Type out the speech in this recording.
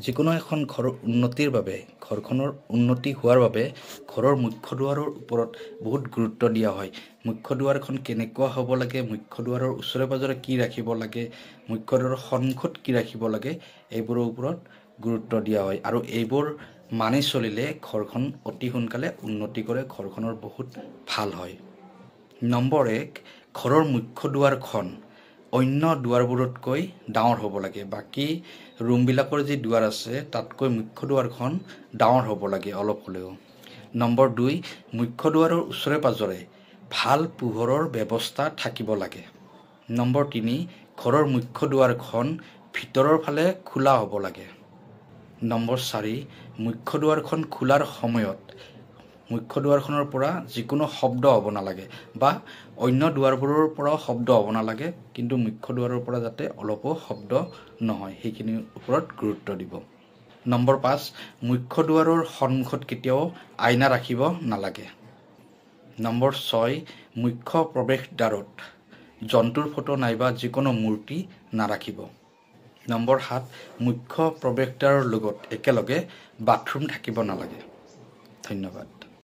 যিকোনো এখন ঘৰৰ উন্নতিৰ বাবে ঘৰখনৰ উন্নতি হোৱাৰ বাবে ঘৰৰ মুখ্য দুৱাৰৰ ওপৰত বহুত গুৰুত্ব দিয়া হয়। মুখ্য দুৱাৰখন কেনেকুৱা হ'ব লাগে, মুখ্য দুৱাৰৰ ওচৰে পাজৰে কি ৰাখিব লাগে, মুখ্য দুৱাৰৰ সন্মুখত কি ৰাখিব লাগে, এইবোৰৰ ওপৰত গুৰুত্ব দিয়া হয় আৰু এইবোৰ মানি চলিলে ঘৰখন অতি সোনকালে উন্নতি কৰে, ঘৰখনৰ বহুত ভাল হয়। নম্বৰ 1, ঘৰৰ মুখ্য দুৱাৰখন অন্য দুৱাৰবোৰতকৈ ডাঙৰ হ'ব লাগে। বাকী ৰুমবিলাকৰ যি দুৱাৰ আছে তাতকৈ মুখ্য দুৱাৰখন ডাঙৰ হ'ব লাগে অলপ হ'লেও। নম্বৰ 2, মুখ্য দুৱাৰৰ ওচৰে পাজৰে ভাল পোহৰৰ ব্যৱস্থা থাকিব লাগে। নম্বৰ 3, ঘৰৰ মুখ্য দুৱাৰখন ভিতৰৰ ফালে খোলা হ'ব লাগে। নম্বৰ 4, মুখ্য দুৱাৰখন খোলাৰ সময়ত মুখ্য দুৱাৰখনৰ পৰা যিকোনো শব্দ হ'ব নালাগে বা অন্য দুৱাৰবোৰৰ পৰাও শব্দ হ'ব নালাগে, কিন্তু মুখ্য দুৱাৰৰ পৰা যাতে অলপো শব্দ নহয় সেইখিনিৰ ওপৰত গুৰুত্ব দিব। নম্বৰ 5, মুখ্য দুৱাৰৰ সন্মুখত কেতিয়াও আইনা ৰাখিব নালাগে। নম্বৰ 6, মুখ্য প্ৰৱেশদ্বাৰত জন্তুৰ ফটো নাইবা যিকোনো মূৰ্তি নাৰাখিব। নম্বৰ 7, মুখ্য প্ৰৱেশদ্বাৰৰ লগত একেলগে বাথৰুম থাকিব নালাগে। ধন্যবাদ।